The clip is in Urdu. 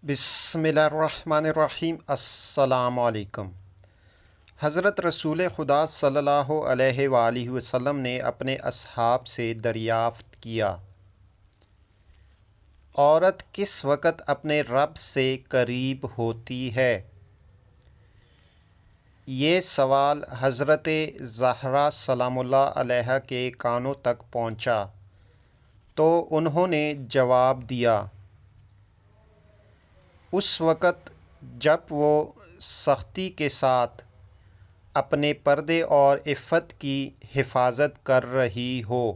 بسم اللہ الرحمن الرحیم۔ السلام علیکم۔ حضرت رسول خدا صلی اللہ علیہ وآلہ وسلم نے اپنے اصحاب سے دریافت کیا، عورت کس وقت اپنے رب سے قریب ہوتی ہے؟ یہ سوال حضرت زہرا سلام اللہ علیہا کے کانوں تک پہنچا تو انہوں نے جواب دیا، اس وقت جب وہ سختی کے ساتھ اپنے پردے اور عفت کی حفاظت کر رہی ہو۔